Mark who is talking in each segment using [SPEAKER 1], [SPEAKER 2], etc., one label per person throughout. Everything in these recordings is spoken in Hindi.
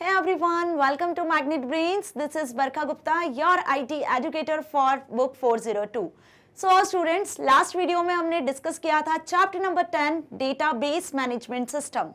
[SPEAKER 1] Hey everyone, welcome to Magnet Brains. This is Barkha Gupta, your IT educator for book 402. So students, last video में हमने डिस्कस किया था chapter number 10 database management system.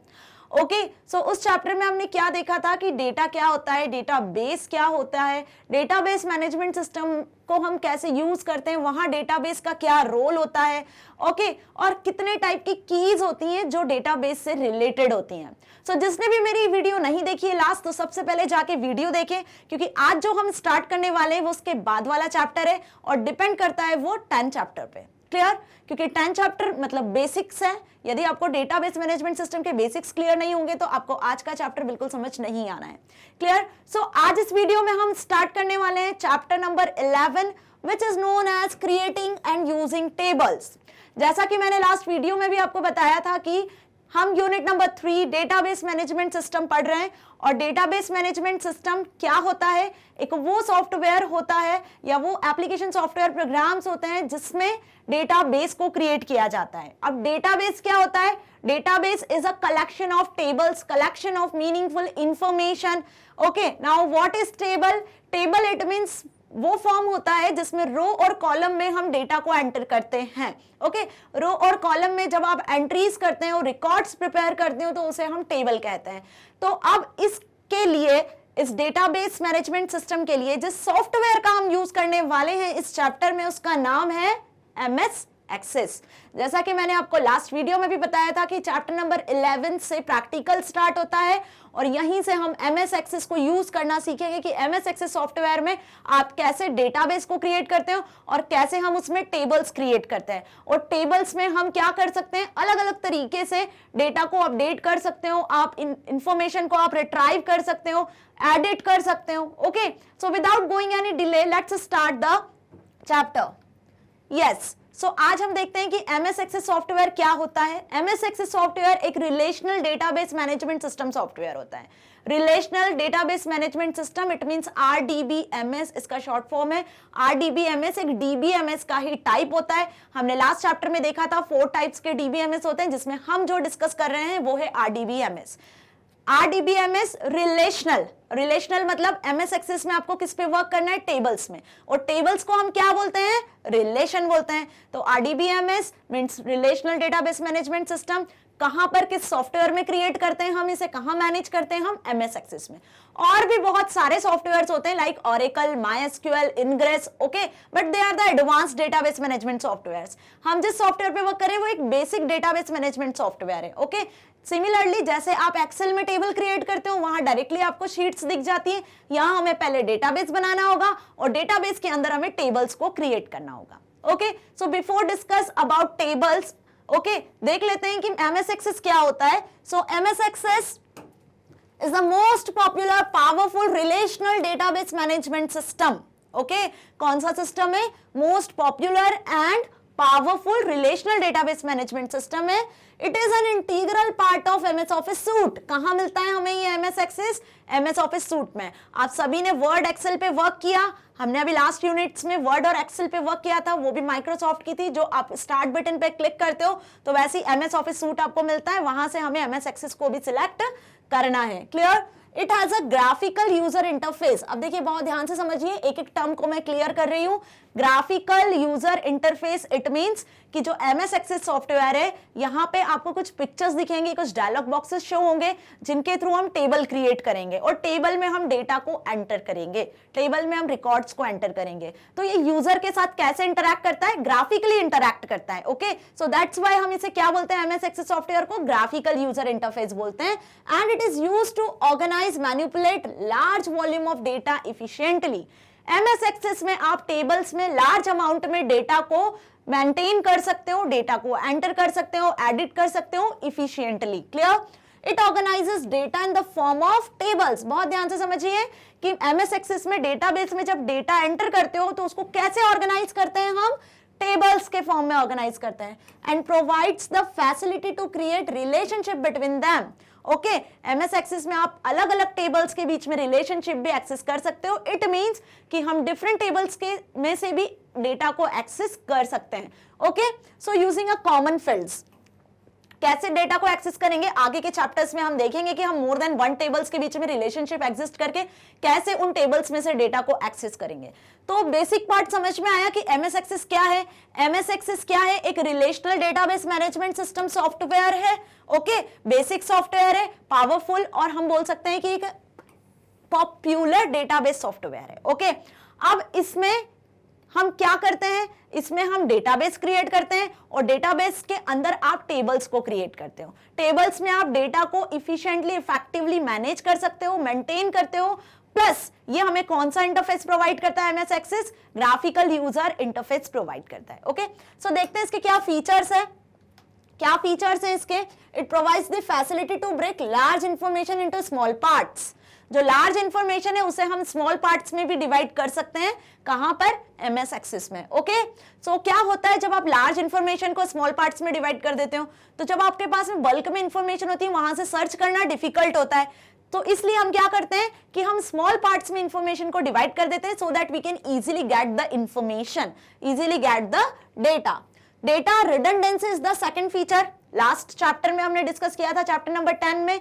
[SPEAKER 1] Okay, so उस चैप्टर में हमने क्या देखा था कि डेटा क्या होता है, डेटाबेस क्या होता है, डेटाबेस मैनेजमेंट सिस्टम को हम कैसे यूज करते हैं, वहां डेटाबेस का क्या रोल होता है, ओके, और कितने टाइप की कीज होती हैं जो डेटाबेस से रिलेटेड होती हैं. सो जिसने भी मेरी वीडियो नहीं देखी है लास्ट, तो सबसे पहले जाके वीडियो देखें, क्योंकि आज जो हम स्टार्ट करने वाले हैं वो उसके बाद वाला चैप्टर है और डिपेंड करता है वो 10 चैप्टर पे. क्लियर? क्योंकि 10 चैप्टर मतलब बेसिक्स है. यदि आपको डेटाबेस मैनेजमेंट सिस्टम के बेसिक्स क्लियर नहीं होंगे तो आपको आज का चैप्टर बिल्कुल समझ नहीं आना है. क्लियर? सो आज इस वीडियो में हम स्टार्ट करने वाले हैं chapter number 11 which is known as creating and using tables. जैसा कि मैंने लास्ट वीडियो में भी आपको बताया था कि हम unit number 3 database management system पढ़ रहे हैं. और डेटाबेस मैनेजमेंट सिस्टम क्या होता है? एक वो सॉफ्टवेयर होता है या वो एप्लीकेशन सॉफ्टवेयर प्रोग्राम्स होते हैं जिसमें डेटाबेस को क्रिएट किया जाता है. अब डेटाबेस क्या होता है? Database is a collection of tables, collection of meaningful information. Okay, now what is table? Table it means वो फॉर्म होता है जिसमें रो और कॉलम में हम डेटा को एंटर करते हैं. ओके, रो और कॉलम में जब आप एंट्रीज करते हो, रिकॉर्ड्स प्रिपेयर करते हो, तो उसे हम टेबल कहते हैं. तो अब इसके लिए, इस डेटाबेस मैनेजमेंट सिस्टम के लिए जिस सॉफ्टवेयर का हम यूज करने वाले हैं इस चैप्टर में, उसका नाम है MS एक्सेस. जैसा कि मैंने आपको लास्ट वीडियो में भी बताया था कि चैप्टर नंबर 11 से प्रैक्टिकल स्टार्ट होता है और यहीं से हम MS एक्सेस को यूज करना सीखेंगे कि MS एक्सेस सॉफ्टवेयर में आप कैसे डेटाबेस को क्रिएट करते हो और कैसे हम उसमें टेबल्स क्रिएट करते हैं. और टेबल्स में हम क्या कर सकते हैं, अलग अलग तरीके से डेटा को अपडेट कर सकते हो, आप इंफॉर्मेशन को आप रिट्राइव कर सकते हो, एडिट कर सकते हो. Okay, so without going any delay let's start the chapter. Yes, so आज हम देखते हैं कि MS एक्सेस सॉफ्टवेयर क्या होता है. MS एक्सेस सॉफ्टवेयर एक relational database management system software होता है. Relational database management system it means RDBMS इसका शॉर्ट फॉर्म है. RDBMS एक DBMS का ही टाइप होता है. हमने लास्ट चैप्टर में देखा था 4 टाइप्स के DBMS होते हैं, जिसमें हम जो डिस्कस कर रहे हैं वो है RDBMS. RDBMS रिलेशनल, रिलेशनल मतलब MS एक्सेस में आपको किस पे वर्क करना है? टेबल्स में. और टेबल्स को हम क्या बोलते हैं? रिलेशन बोलते हैं. तो RDBMS means relational database management system. कहां पर किस सॉफ्टवेयर में क्रिएट करते हैं हम इसे, कहां मैनेज करते हैं हम? MS एक्सेस में. और भी बहुत सारे सॉफ्टवेयर्स होते हैं like Oracle, MySQL, Ingress, okay, but they are the advanced database management softwares. हम जिस सॉफ्टवेयर पे वर्क कर रहे हैं वो एक बेसिक डेटाबेस मैनेजमेंट सॉफ्टवेयर है. ओके, सिमिलरली जैसे आप एक्सेल में टेबल क्रिएट करते हो, वहां डायरेक्टली आपको शीट्स दिख जाती हैं. यहां हमें पहले डेटाबेस बनाना होगा और डेटाबेस के अंदर हमें टेबल्स को क्रिएट करना होगा. Okay, so before discuss about tables, okay, देख लेते हैं कि MS एक्सेस क्या होता है. So MS Access is the most popular powerful relational database management system. Okay, कौन सा सिस्टम है? Most popular and powerful relational database management system है. It is an integral part of MS Office Suite. कहाँ मिलता है हमें ये MS Access? MS Office Suite में. आप सभी ने वर्ड एक्सेल पे वर्क किया. हमने अभी लास्ट यूनिट्स में वर्ड और एक्सेल पे वर्क किया था, वो भी माइक्रोसॉफ्ट की थी. जो आप स्टार्ट बटन पे क्लिक करते हो तो वैसे ही MS Office Suite आपको मिलता है, वहां से हमें MS एक्सेस को भी सिलेक्ट करना है. Clear? It has a graphical user interface. अब देखिए, बहुत ध्यान से समझिए, एक एक टर्म को मैं क्लियर कर रही हूं. Graphical user interface it means कि जो MS एक्सेस सॉफ्टवेयर है, यहां पे आपको कुछ पिक्चर्स दिखेंगे, कुछ डायलॉग बॉक्सेस शो होंगे जिनके थ्रू हम टेबल क्रिएट करेंगे और टेबल में हम डेटा को एंटर करेंगे, टेबल में हम रिकॉर्ड्स को एंटर करेंगे. तो ये यूजर के साथ कैसे इंटरैक्ट करता है? ग्राफिकली इंटरैक्ट करता है. ओके, सो दैट्स व्हाई हम इसे क्या बोलते हैं? MS एक्सेस सॉफ्टवेयर को ग्राफिकल यूजर इंटरफेस बोलते हैं. And it is used to organise, manipulate large volume of data efficiently. MS Access में आप टेबल्स में लार्ज अमाउंट में डेटा को मेंटेन कर सकते हो, डेटा को एंटर कर सकते हो, एडिट कर सकते हो efficiently. Clear? It organises data in the form of tables. बहुत ध्यान से समझिए कि MS एक्सेस में डेटाबेस में जब डेटा एंटर करते हो तो उसको कैसे ऑर्गेनाइज करते हैं हम? टेबल्स के फॉर्म में ऑर्गेनाइज करते हैं. And provides the facility to create relationship between them. Okay, MS Access में आप अलग अलग टेबल्स के बीच में रिलेशनशिप भी एक्सेस कर सकते हो. इट मींस कि हम डिफरेंट टेबल्स के में से भी डेटा को एक्सेस कर सकते हैं. Okay, so using a common fields. कैसे डेटा को एक्सेस करेंगे, आगे के चैप्टर्स में हम देखेंगे कि हम मोर देन 1 टेबल्स के बीच में रिलेशनशिप एग्जिस्ट करके कैसे उन टेबल्स में से डेटा को एक्सेस करेंगे। तो बेसिक पार्ट समझ में आया कि एमएस एक्सेस क्या है। एमएस एक्सेस क्या है? एक relational database management system software है। ओके, बेसिक सॉफ्टवेयर है, पावरफुल, और हम बोल सकते हैं कि एक पॉपुलर डेटाबेस सॉफ्टवेयर है। ओके, अब इसमें हम क्या करते हैं? इसमें हम डेटाबेस क्रिएट करते हैं और डेटाबेस के अंदर आप टेबल्स को क्रिएट करते हो। टेबल्स में आप डेटा को इफिशिएंटली, इफेक्टिवली मैनेज कर सकते हो, मेंटेन करते हो। प्लस ये हमें कौन सा इंटरफेस प्रोवाइड करता है? MS Access graphical user interface provide करता है। ओके, सो देखते हैं इसके क्या फीचर्स है। क्या फीचर्स हैं इसके? It provides the facility to break large information into small parts. जो लार्ज इंफॉर्मेशन है उसे हम स्मॉल पार्ट्स में भी डिवाइड कर सकते हैं। कहां पर? एमएस एक्सेस में। ओके, सो क्या होता है जब आप लार्ज इंफॉर्मेशन को स्मॉल पार्ट्स में डिवाइड कर देते हो, तो जब आपके पास में बल्क में इंफॉर्मेशन होती है वहां से सर्च करना डिफिकल्ट होता है। तो इसलिए हम क्या करते हैं कि हम स्मॉल पार्ट्स में इंफॉर्मेशन को डिवाइड कर देते हैं, so that we can easily get the information, easily get the data. Data redundancy is the second feature. Last chapter में हमने डिस्कस किया था, चैप्टर नंबर 10 में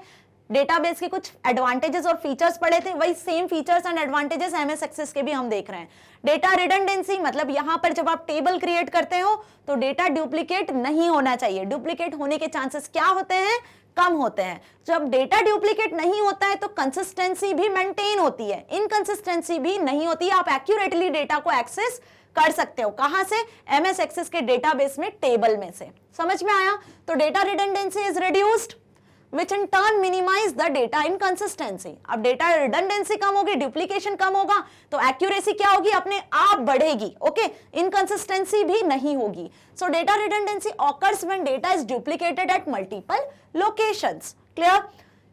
[SPEAKER 1] डेटाबेस के कुछ एडवांटेजेस और फीचर्स पढ़े थे, वही same features and advantages MS Access के भी हम देख रहे हैं। डेटा रिडंडेंसी मतलब यहां पर जब आप टेबल क्रिएट करते हो तो डेटा डुप्लीकेट नहीं होना चाहिए। डुप्लीकेट होने के चांसेस क्या होते हैं? कम होते हैं। जब डेटा डुप्लीकेट नहीं होता है तो कंसिस्टेंसी भी मेंटेन होती है, इनकंसिस्टेंसी भी नहीं होती है। आप एक्यूरेटली डेटा को एक्सेस कर सकते हो। कहां से? एमएस एक्सेस के डेटाबेस में, टेबल में से। समझ में आया? तो data redundancy is reduced which in turn minimize the data inconsistency। अब डेटा रिडंडेंसी कम होगी, डुप्लीकेशन कम होगा, तो एक्यूरेसी क्या होगी? अपने आप बढ़ेगी। ओके, इनकंसिस्टेंसी भी नहीं होगी। सो data redundancy occurs when data is duplicated at multiple locations। Clear?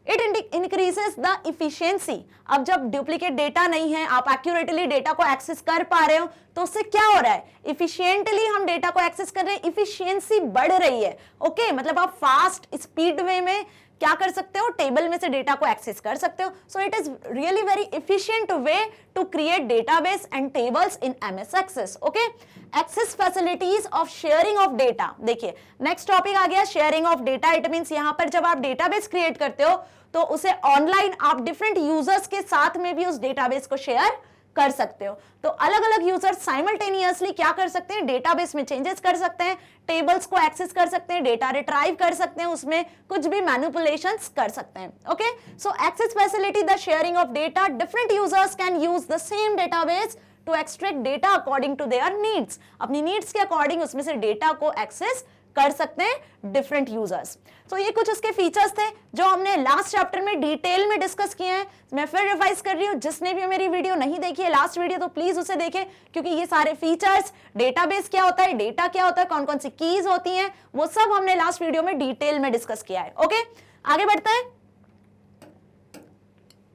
[SPEAKER 1] It increases the efficiency. अब जब डुप्लीकेट डेटा नहीं है, आप एक्यूरेटली डेटा को एक्सेस कर पा रहे हो, तो उससे क्या हो रहा है? इफिशियंटली हम डेटा को एक्सेस कर रहे हैं, इफिशियंसी बढ़ रही है। ओके, मतलब आप फास्ट स्पीड वे में क्या कर सकते हो? टेबल में से डेटा को एक्सेस कर सकते हो। So it is really very efficient way to create database and tables in MS Access. Okay, access facilities of sharing of data. देखिए नेक्स्ट टॉपिक आ गया, sharing of data. It means यहां पर जब आप डेटाबेस क्रिएट करते हो तो उसे ऑनलाइन आप डिफरेंट यूजर्स के साथ में भी उस डेटाबेस को शेयर कर सकते हो। तो अलग अलग यूजर्स साइमल्टेनियसली क्या कर सकते हैं? डेटाबेस में चेंजेस कर सकते हैं, टेबल्स को एक्सेस कर सकते हैं, डेटा रिट्राइव कर सकते हैं, उसमें कुछ भी मैनिपुलेशंस कर सकते हैं। Okay, so access facility, the sharing of data, different users can use the same database to extract data according to their needs. अपनी नीड्स के अकॉर्डिंग उसमें से डेटा को एक्सेस कर सकते हैं डिफरेंट यूजर्स। तो ये कुछ उसके फीचर्स थे जो हमने लास्ट चैप्टर में डिटेल में डिस्कस किए हैं। मैं फिर रिवाइज कर रही हूँ, जिसने भी मेरी वीडियो नहीं देखी है लास्ट वीडियो, तो प्लीज उसे देखें, क्योंकि ये सारे फीचर्स, डेटाबेस क्या होता है, डेटा क्या होता है, कौन कौन सी कीज होती हैं, वो सब हमने लास्ट वीडियो में डिटेल में डिस्कस किया है। ओके, आगे बढ़ते हैं।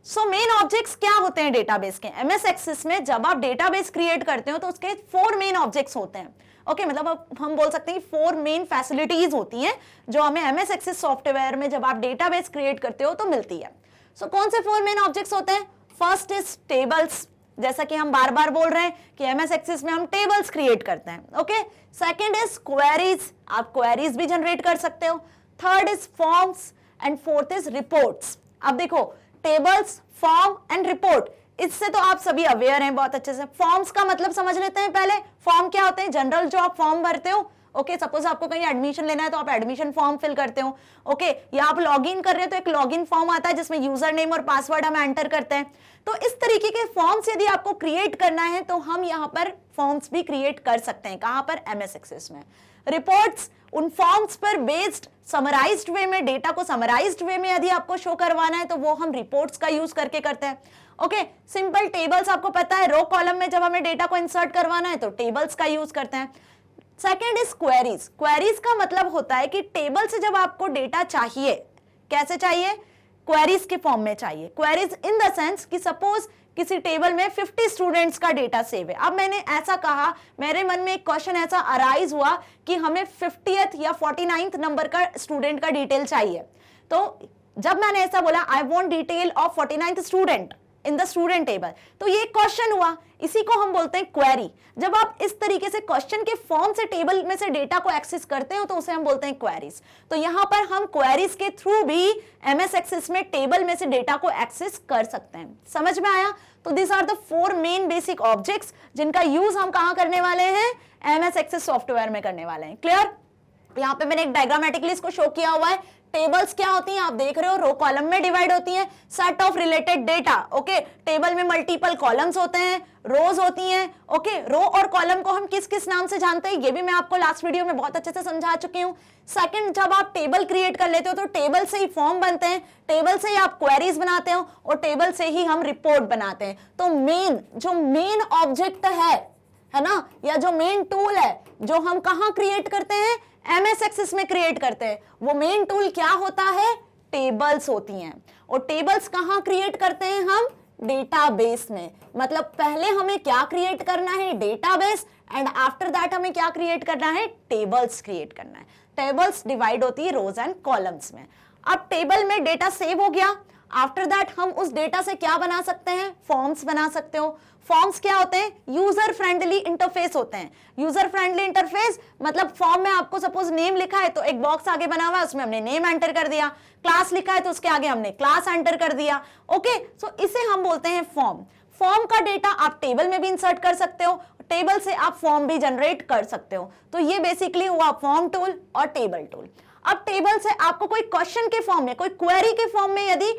[SPEAKER 1] सो मेन ऑब्जेक्ट्स क्या होते हैं डेटाबेस के? एमएस एक्सेस में जब आप डेटाबेस क्रिएट करते हो तो उसके 4 मेन ऑब्जेक्ट्स होते हैं। ओके, मतलब हम बोल सकते हैं 4 मेन फैसिलिटीज होती हैं जो हमें एमएस एक्सेस सॉफ्टवेयर में जब आप डेटाबेस क्रिएट करते हो तो मिलती है। सो कौन से 4 मेन ऑब्जेक्ट्स होते हैं? फर्स्ट इज टेबल्स, जैसा कि हम बार बार बोल रहे हैं कि एमएस एक्सेस में हम टेबल्स क्रिएट करते हैं। ओके, सेकंड इज क्वेरीज, आप क्वेरीज भी जनरेट कर सकते हो। Third is forms and fourth is reports. अब देखो, टेबल्स, फॉर्म एंड रिपोर्ट, इससे तो आप सभी अवेयर हैं बहुत अच्छे से। फॉर्म्स का मतलब समझ लेते हैं पहले। फॉर्म क्या होते हैं? जनरल जो आप फॉर्म भरते हो। ओके, सपोज आपको कहीं एडमिशन लेना है तो आप एडमिशन फॉर्म फिल करते हो। ओके, या आप लॉगिन कर रहे हो तो एक लॉगिन फॉर्म आता है जिसमें यूजर नेम और पासवर्ड हम एंटर करते हैं। तो इस तरीके के फॉर्म्स यदि आपको क्रिएट करना है तो हम यहाँ पर फॉर्म्स भी क्रिएट कर सकते हैं। कहां पर? एमएस एक्सेस में। रिपोर्ट्स, उन फॉर्म्स पर बेस्ड समराइज्ड वे में, डेटा को समराइज्ड वे में यदि आपको शो करवाना है तो वो हम रिपोर्ट्स का यूज करके करते हैं। ओके, सिंपल टेबल्स आपको पता है, रो कॉलम में जब हमें डेटा को इंसर्ट करवाना है तो टेबल्स का यूज करते हैं। Second is queries. क्वेरीज का मतलब होता है कि टेबल से जब आपको डेटा चाहिए, कैसे चाहिए? क्वेरीज के फॉर्म में चाहिए। क्वेरीज इन द सेंस कि सपोज किसी टेबल में 50 स्टूडेंट्स का डेटा सेव है। अब मैंने ऐसा कहा, मेरे मन में एक क्वेश्चन ऐसा अराइज हुआ कि हमें 50th या 49th नंबर का स्टूडेंट का डिटेल चाहिए। तो जब मैंने ऐसा बोला, I want detail of 49th student, in the student table. तो ये क्वेश्चन हुआ, इसी को हम बोलते हैं क्वेरी। जब आप इस तरीके से क्वेश्चन के फॉर्म से टेबल में से डेटा को एक्सेस करते हो तो उसे हम बोलते हैं क्वेरीज। तो यहां पर हम क्वेरीज के थ्रू भी एमएस एक्सेस में टेबल में से डेटा को एक्सेस कर सकते हैं। समझ में आया? तो this are the 4 main basic objects जिनका यूज हम कहां करने वाले हैं, एमएस एक्सेस सॉफ्टवेयर में करने वाले हैं। क्लियर? यहां पे मैंने एक डायग्रामेटिकली इसको शो किया हुआ है। टेबल्स क्या होती हैं आप देख रहे हो, रो कॉलम में डिवाइड होती हैं, set of related data. Okay, table में मल्टीपल कॉलम्स होते हैं, रोज होती हैं। ओके, रो और कॉलम को हम किस किस नाम से जानते हैं ये भी मैं आपको लास्ट वीडियो में बहुत अच्छे से समझा चुकी हूं। सेकंड, जब आप टेबल क्रिएट कर लेते हो तो टेबल से ही फॉर्म बनते हैं, टेबल से ही आप क्वेरीज बनाते हो और टेबल से ही हम रिपोर्ट बनाते हैं। तो मेन ऑब्जेक्ट है ना, या जो मेन टूल है जो हम कहां क्रिएट करते हैं, एमएस एक्सेस में क्रिएट करते हैं, वो मेन टूल क्या होता है, टेबल्स होती हैं। और टेबल्स कहां क्रिएट करते हैं हम, डेटाबेस में। मतलब पहले हमें क्या क्रिएट करना है, डेटाबेस, एंड आफ्टर दैट हमें क्या क्रिएट करना है, टेबल्स क्रिएट करना है। टेबल्स डिवाइड होती है रोज एंड कॉलम्स में। अब टेबल में डेटा सेव हो गया, आफ्टर दैट हम उस डेटा से क्या बना सकते हैं, फॉर्म्स बना सकते हो। फॉर्म्स क्या होते हैं, यूजर फ्रेंडली इंटरफेस होते हैं। यूजर फ्रेंडली इंटरफेस मतलब फॉर्म में आपको सपोज नेम लिखा है तो एक बॉक्स आगे बना हुआ है, उसमें हमने नेम एंटर कर दिया। क्लास लिखा है तो उसके आगे हमने क्लास एंटर कर दिया। ओके, सो इसे हम बोलते हैं फॉर्म। फॉर्म का डेटा आप टेबल में भी इंसर्ट कर सकते हो, टेबल से आप फॉर्म भी जनरेट कर सकते हो। तो ये बेसिकली हुआ फॉर्म टूल और टेबल टूल। अब टेबल से आपको कोई क्वेश्चन के फॉर्म में, कोई क्वेरी के फॉर्म में यदि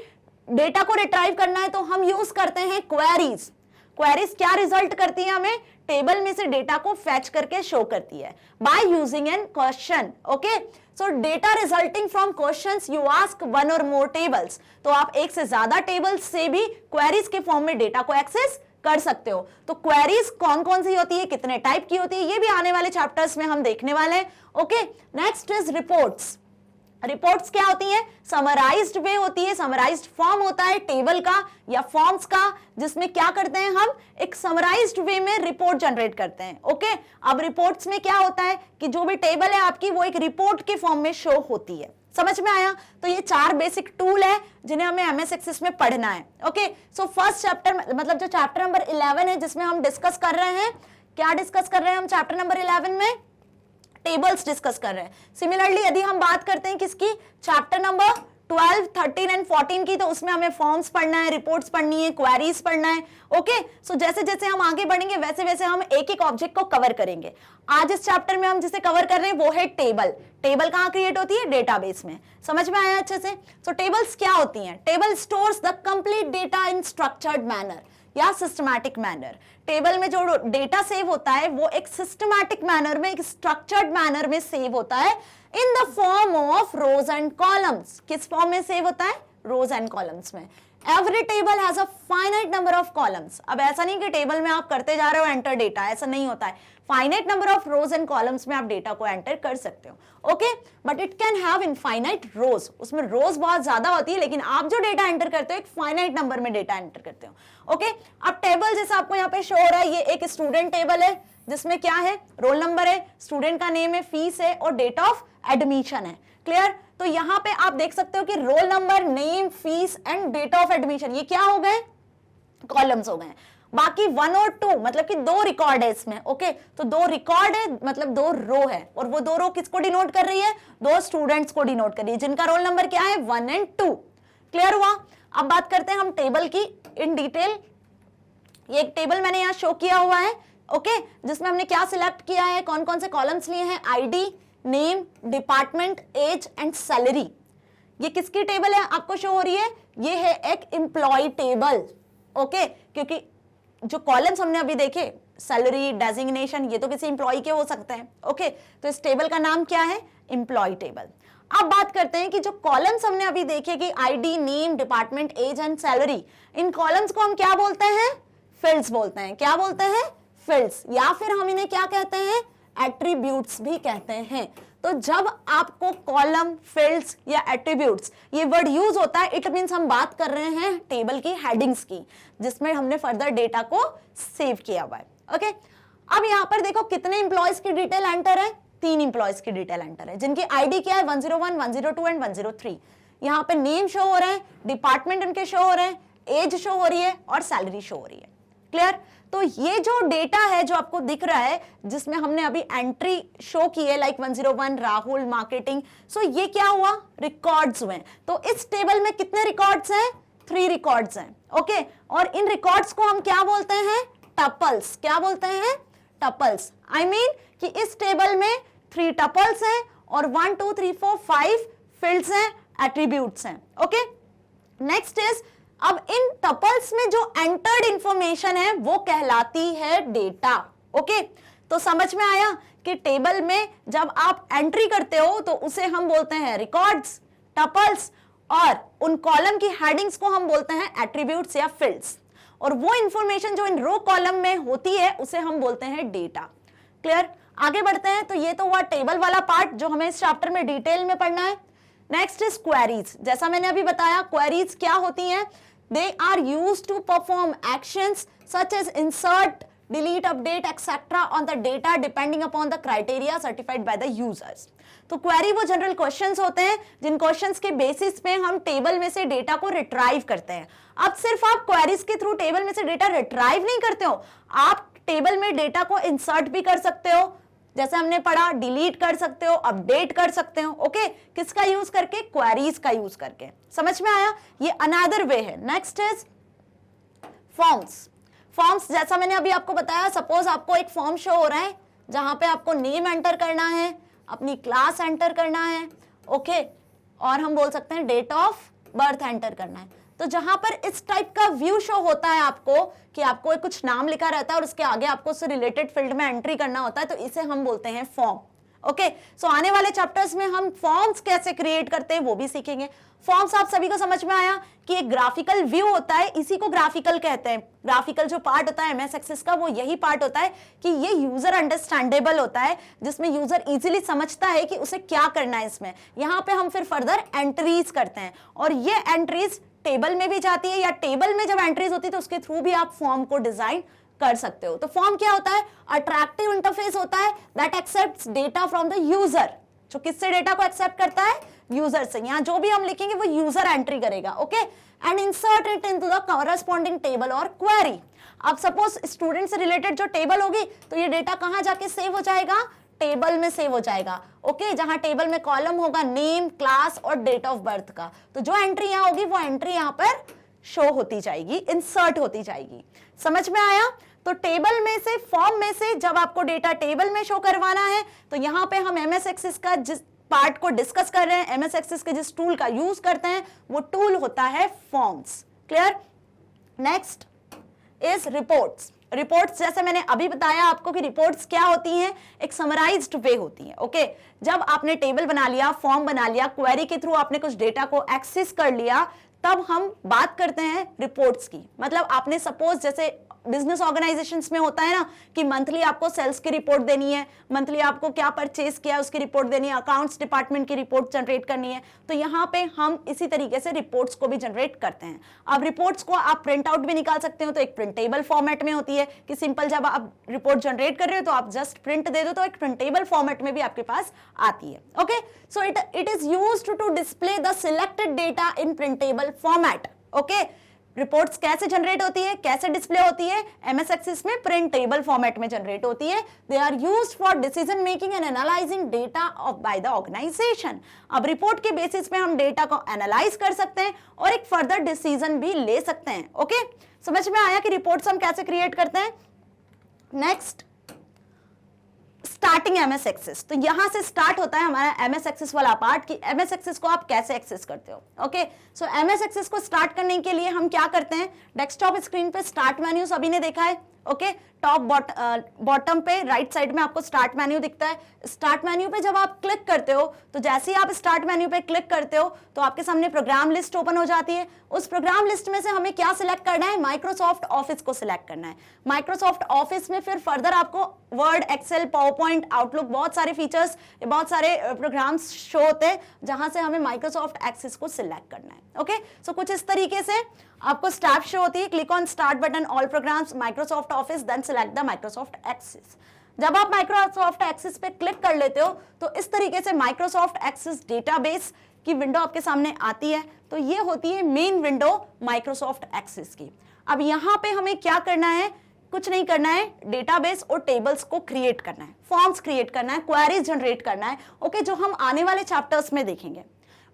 [SPEAKER 1] डेटा को रिट्राइव करना है तो हम यूज करते हैं क्वेरीज। क्वेरीज क्या रिजल्ट करती है, हमें टेबल में से डेटा को फैच करके शो करती है by using an question. Okay, so data resulting from questions you ask one or more tables. तो आप एक से ज्यादा टेबल्स से भी क्वेरीज के फॉर्म में डेटा को एक्सेस कर सकते हो। तो क्वेरीज कौन कौन सी होती है, कितने टाइप की होती है, ये भी आने वाले चैप्टर्स में हम देखने वाले हैं। Okay, next is reports. Reports क्या होती हैं, समराइज्ड वे होती है, समराइज्ड फॉर्म होता है टेबल का या फॉर्म्स का, जिसमें क्या करते हैं हम एक समराइज्ड वे में रिपोर्ट जनरेट करते हैं। ओके, अब रिपोर्ट्स में क्या होता है कि जो भी टेबल है आपकी वो एक रिपोर्ट के फॉर्म में शो होती है। समझ में आया? तो ये 4 बेसिक टूल है जिन्हें हमें एमएस एक्सेस में पढ़ना है। ओके, सो फर्स्ट चैप्टर मतलब जो चैप्टर नंबर 11 है जिसमें हम डिस्कस कर रहे हैं, क्या डिस्कस कर रहे हैं हम चैप्टर नंबर 11 में, टेबल्स डिस्कस कर रहे हैं। सिमिलरली यदि हम बात करते हैं किसकी, चैप्टर नंबर 12, 13 एंड 14 की, तो उसमें हमें फॉर्म्स पढ़ना है, रिपोर्ट्स पढ़नी है, क्वेरीज पढ़ना है। ओके, सो जैसे जैसे हम आगे बढ़ेंगे वैसे वैसे हम एक एक ऑब्जेक्ट को कवर करेंगे। आज इस चैप्टर में हम जिसे कवर कर रहे हैं वो है टेबल। टेबल कहां क्रिएट होती है, डेटाबेस में। समझ में आया अच्छे से? सो टेबल्स क्या होती हैं, table stores the complete data in structured manner या सिस्टमैटिक मैनर। टेबल में जो डेटा सेव होता है वो एक सिस्टमैटिक मैनर में, एक स्ट्रक्चर्ड मैनर में सेव होता है in the form of rows and columns. किस फॉर्म में सेव होता है, रोज एंड कॉलम्स में। Every table has a finite number of columns. अब ऐसा नहीं कि टेबल में आप करते जा रहे हो एंटर डेटा, ऐसा नहीं होता है। Finite number of rows and columns में आप डेटा को एंटर कर सकते हो। Okay, but it can have infinite rows. उसमें रोज बहुत ज्यादा होती है लेकिन आप जो डेटा एंटर करते हो एक फाइनाइट नंबर में डेटा एंटर करते हो। ओके, अब टेबल जैसा आपको यहाँ पे शो हो रहा है, ये एक स्टूडेंट टेबल है जिसमें क्या है, रोल नंबर है, स्टूडेंट का नेम है, फीस है और डेट ऑफ एडमिशन है। क्लियर? तो यहाँ पे आप देख सकते हो कि roll number, name, fees and date of admission ये क्या हो गए, कॉलम्स हो गए। बाकी 1 और 2 मतलब कि 2 रिकॉर्ड है इसमें। ओके, तो 2 रिकॉर्ड है मतलब 2 रो है, और वो 2 रो किसको डिनोट कर रही है, 2 स्टूडेंट्स को डिनोट कर रही है जिनका रोल नंबर क्या है, 1 एंड 2। क्लियर हुआ? अब बात करते हैं हम टेबल की इन डिटेल। ये एक टेबल मैंने यहाँ शो किया हुआ है। ओके, जिसमें हमने क्या सिलेक्ट किया है, कौन कौन से कॉलम्स लिए हैं, ID, name, department, age and salary. ये किसकी टेबल है आपको शो हो रही है, ये है एक एम्प्लॉय टेबल। ओके, क्योंकि जो कॉलम्स हमने अभी देखे, सैलरी, डेजिग्नेशन, ये तो किसी एम्प्लॉय के हो सकते हैं। ओके, तो इस टेबल का नाम क्या है, एम्प्लॉय टेबल। अब बात करते हैं कि जो कॉलम्स हमने अभी देखे कि ID, name, department, age and salary, इन कॉलम्स को हम क्या बोलते हैं, फील्ड्स बोलते हैं। क्या बोलते हैं, फील्ड्स, या फिर हम इन्हें क्या कहते हैं, एट्रीब्यूट्स भी कहते हैं। तो जब आपको कॉलम, फील्ड्स या एट्रीब्यूट्स ये वर्ड यूज होता है, इट मींस हम बात कर रहे हैं टेबल की हेडिंग्स की, जिसमें हमने फर्दर डेटा को सेव किया हुआ है। ओके, अब यहाँ पर देखो कितने इंप्लॉयज की डिटेल एंटर है, 3 इंप्लॉयज की डिटेल एंटर है जिनकी आईडी क्या है, 101, 102 एंड 103। यहाँ पे नेम शो हो रहे हैं, डिपार्टमेंट उनके शो हो रहे हैं, एज शो हो रही है और सैलरी शो हो रही है। क्लियर? तो ये जो डेटा है जो आपको दिख रहा है, जिसमें हमने अभी एंट्री शो की है लाइक 101 राहुल मार्केटिंग, सो ये क्या हुआ, रिकॉर्ड्स हुए। तो इस टेबल में कितने रिकॉर्ड्स हैं, 3 रिकॉर्ड्स हैं। ओके, और इन रिकॉर्ड्स को हम क्या बोलते हैं, टपल्स। क्या बोलते हैं, टपल्स। आई मीन कि इस टेबल में 3 टपल्स हैं और 1 2 3 4 5 फील्ड्स हैं, एट्रीब्यूट्स हैं। ओके, नेक्स्ट इज, अब इन टपल्स में जो एंटर्ड इंफॉर्मेशन है वो कहलाती है डेटा। ओके, तो समझ में आया कि टेबल में जब आप एंट्री करते हो तो उसे हम बोलते हैं रिकॉर्ड्स, टपल्स, और उन कॉलम की हेडिंग्स को हम बोलते हैं एट्रीब्यूट्स या फील्ड्स, और वो इंफॉर्मेशन जो इन रो कॉलम में होती है उसे हम बोलते हैं डेटा। क्लियर? आगे बढ़ते हैं। तो ये तो हुआ टेबल वाला पार्ट जो हमें इस चैप्टर में डिटेल में पढ़ना है। Next is queries. जैसा मैंने अभी बताया, क्वेरीज क्या होती हैं, they are used to perform actions such as insert, delete, update etc on the data depending upon the criteria certified by the users। तो क्वेरी वो जनरल क्वेश्चंस होते हैं जिन क्वेश्चंस के बेसिस पे हम टेबल में से डेटा को रिट्राइव करते हैं। अब सिर्फ आप क्वेरीज के थ्रू टेबल में से डेटा रिट्राइव नहीं करते हो, आप टेबल में डेटा को इंसर्ट भी कर सकते हो, जैसे हमने पढ़ा, डिलीट कर सकते हो, अपडेट कर सकते हो। ओके, किसका यूज करके, क्वेरीज का यूज करके। समझ में आया? ये अनदर वे है। Next is forms. फॉर्म्स जैसा मैंने अभी आपको बताया, सपोज आपको एक फॉर्म शो हो रहा है जहां पे आपको नेम एंटर करना है, अपनी क्लास एंटर करना है, ओके, और हम बोल सकते हैं डेट ऑफ बर्थ एंटर करना है। तो जहां पर इस टाइप का व्यू शो होता है आपको कि आपको कुछ नाम लिखा रहता है और उसके आगे आपको उससे रिलेटेड फील्ड में एंट्री करना होता है, तो इसे हम बोलते हैं फॉर्म। ओके, सो आने वाले चैप्टर्स में हम फॉर्म्स कैसे क्रिएट करते हैं वो भी सीखेंगे। फॉर्म्स आप सभी को समझ में आया कि एक ग्राफिकल व्यू होता है, इसी को ग्राफिकल कहते हैं। ग्राफिकल जो पार्ट होता है एमएस एक्सेस का, वो यही पार्ट होता है कि ये यूजर अंडरस्टैंडेबल होता है, जिसमें यूजर इजीली समझता है कि उसे क्या करना है इसमें। यहाँ पे हम फिर फर्दर एंट्रीज करते हैं और ये एंट्रीज टेबल में भी जाती है, या टेबल में जब एंट्रीज होती है तो उसके थ्रू भी आप फॉर्म को डिजाइन कर सकते हो। तो फॉर्म क्या होता है, अट्रैक्टिव इंटरफेस होता है that accepts data from the user. जो किससे डेटा को एक्सेप्ट करता है, यूजर से। यहाँ जो भी हम लिखेंगे वो यूजर एंट्री करेगा। Okay, and insert it into the corresponding table और क्वेरी। अब सपोज स्टूडेंट से रिलेटेड जो टेबल होगी तो ये डेटा कहां जाके सेव हो जाएगा, टेबल में सेव हो जाएगा। ओके, जहां टेबल में कॉलम होगा नेम, क्लास और डेट ऑफ बर्थ का, तो जो एंट्री यहां होगी वो एंट्री यहां पर शो होती जाएगी, इंसर्ट होती जाएगी। समझ में आया? तो टेबल में से, फॉर्म में से जब आपको डेटा टेबल में शो करवाना है तो यहां पे हम एमएस एक्सेस का जिस पार्ट को डिस्कस कर रहे हैं, एमएस एक्सेस के जिस टूल का यूज करते हैं वो टूल होता है forms. Clear? Next is reports. Reports जैसे मैंने अभी बताया आपको कि रिपोर्ट्स क्या होती हैं, एक समराइज्ड वे होती है। ओके, जब आपने टेबल बना लिया, फॉर्म बना लिया, क्वेरी के थ्रू आपने कुछ डेटा को एक्सेस कर लिया, तब हम बात करते हैं रिपोर्ट्स की। मतलब आपने सपोज जैसे बिजनेस ऑर्गेनाइजेशंस में होता है ना कि मंथली आपको सेल्स की रिपोर्ट देनी है, मंथली आपको क्या परचेज किया उसकी रिपोर्ट देनी है, अकाउंट्स डिपार्टमेंट की रिपोर्ट जनरेट करनी है, तो यहाँ पे हम इसी तरीके से रिपोर्ट्स को भी जनरेट करते हैं। अब रिपोर्ट्स को आप प्रिंट आउट भी निकाल सकते हो, तो एक प्रिंटेबल फॉर्मेट में होती है कि सिंपल जब आप रिपोर्ट जनरेट कर रहे हो तो आप जस्ट प्रिंट दे दो तो एक प्रिंटेबल फॉर्मेट में भी आपके पास आती है। Okay, so it is used to display the selected data in printable format. Okay, reports कैसे जनरेट होती है, कैसे डिस्प्ले होती है, एमएस एक्सेस में प्रिंटेबल फॉर्मेट में जनरेट होती है। They are used for decision making and analysing data of by the organisation. अब रिपोर्ट के बेसिस पे हम डेटा को एनालाइज कर सकते हैं और एक फर्दर डिसीजन भी ले सकते हैं। ओके, समझ में आया कि रिपोर्ट्स हम कैसे क्रिएट करते हैं। Next, starting MS Access. तो यहां से स्टार्ट होता है हमारा एमएस एक्सेस वाला पार्ट कि एमएस एक्सेस को आप कैसे एक्सेस करते हो। ओके, सो एमएस एक्सेस को स्टार्ट करने के लिए हम क्या करते हैं, डेस्कटॉप स्क्रीन पे स्टार्ट मेन्यू सभी ने देखा है। ओके, टॉप बॉटम पे राइट साइड में आपको स्टार्ट मेन्यू दिखता है। स्टार्ट मेन्यू पे जब आप क्लिक करते हो तो जैसे ही आप स्टार्ट मेन्यू पे क्लिक करते हो तो आपके सामने प्रोग्राम लिस्ट ओपन हो जाती है। उस प्रोग्राम लिस्ट में से हमें क्या सिलेक्ट करना है, माइक्रोसॉफ्ट ऑफिस को सिलेक्ट करना है। माइक्रोसॉफ्ट ऑफिस में फिर फर्दर आपको Word, Excel, PowerPoint, Outlook, बहुत सारे फीचर्स, बहुत सारे प्रोग्राम्स शो होते हैं जहां से हमें माइक्रोसॉफ्ट एक्सेस को सिलेक्ट करना है। ओके, सो कुछ इस तरीके से आपको स्टैप शो होती है, click on start button, all programs, Microsoft Office, then select the Microsoft Access. जब आप माइक्रोसॉफ्ट एक्सेस पे क्लिक कर लेते हो तो इस तरीके से माइक्रोसॉफ्ट एक्सेस डेटाबेस कि विंडो आपके सामने आती है, तो ये होती है मेन विंडो माइक्रोसॉफ्ट एक्सेस की। अब यहाँ पे हमें क्या करना है, कुछ नहीं करना है, डेटाबेस और टेबल्स को क्रिएट करना है, फॉर्म्स क्रिएट करना है, क्वेरीज जनरेट करना है, ओके, जो हम आने वाले चैप्टर्स में देखेंगे।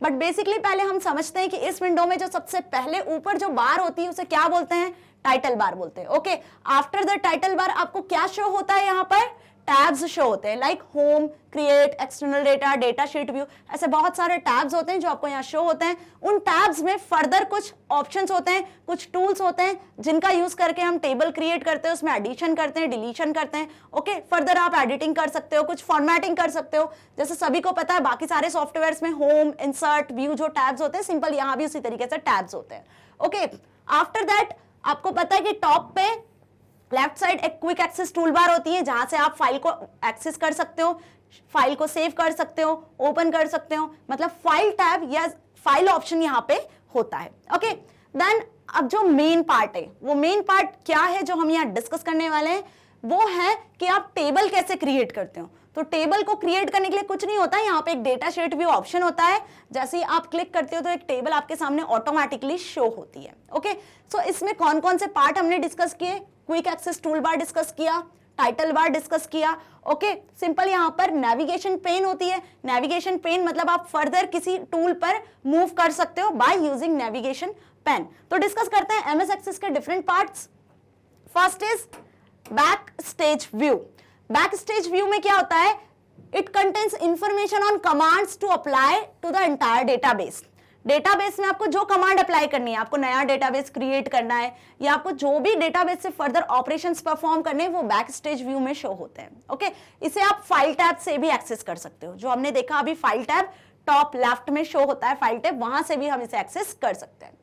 [SPEAKER 1] बट बेसिकली पहले हम समझते हैं कि इस विंडो में जो सबसे पहले ऊपर जो बार होती है उसे क्या बोलते हैं, टाइटल बार बोलते हैं। Okay, after the title bar आपको क्या शो होता है, यहाँ पर टैब्स शो होते हैं, like home, create, external data, data sheet view, ऐसे बहुत सारे टैब्स होते हैं जो आपको यहाँ शो होते हैं। उन टैब्स में फर्दर कुछ ऑप्शंस होते हैं, कुछ टूल्स होते हैं जिनका यूज करके हम टेबल क्रिएट करते हैं, उसमें एडिशन करते हैं, डिलीशन करते हैं। ओके, फर्दर आप एडिटिंग कर सकते हो, कुछ फॉर्मेटिंग कर सकते हो, जैसे सभी को पता है बाकी सारे सॉफ्टवेयर्स में होम, इंसर्ट, व्यू जो टैब्स होते हैं, सिंपल यहाँ भी उसी तरीके से टैब्स होते हैं। ओके, आफ्टर दैट आपको पता है कि टॉप पे लेफ्ट साइड एक क्विक एक्सेस टूल बार होती है जहां से आप फाइल को एक्सेस कर सकते हो, फाइल को सेव कर सकते हो, ओपन कर सकते हो, मतलब फाइल टैब या फाइल ऑप्शन यहाँ पे होता है। ओके, देन अब जो मेन पार्ट है, वो मेन पार्ट क्या है जो हम यहाँ डिस्कस करने वाले हैं, वो है कि आप टेबल कैसे क्रिएट करते हो। तो टेबल को क्रिएट करने के लिए कुछ नहीं होता है, यहाँ पे एक डेटा शीट व्यू ऑप्शन होता है, जैसे ही आप क्लिक करते हो तो एक टेबल आपके सामने ऑटोमेटिकली शो होती है। ओके, सो इसमें कौन कौन से पार्ट हमने डिस्कस किए, quick access tool bar discuss किया, टाइटल बार डिस्कस किया। ओके, सिंपल यहाँ पर नेविगेशन पेन होती है, नेविगेशन पेन मतलब आप फर्दर किसी टूल पर मूव कर सकते हो बाय यूजिंग नेविगेशन पेन। तो डिस्कस करते हैं एमएस एक्सेस के different parts. First is back stage view. Back stage view में क्या होता है, it contains information on commands to apply to the entire database. Database में आपको जो कमांड अप्लाई करनी है, आपको नया डेटाबेस क्रिएट करना है या आपको जो भी डेटाबेस से फर्दर ऑपरेशंस परफॉर्म करने हैं, वो बैक स्टेज व्यू में शो होते हैं। ओके, इसे आप फाइल टैब से भी एक्सेस कर सकते हो, जो हमने देखा अभी फाइल टैब टॉप लेफ्ट में शो होता है, फाइल टैब, वहां से भी हम इसे एक्सेस कर सकते हैं।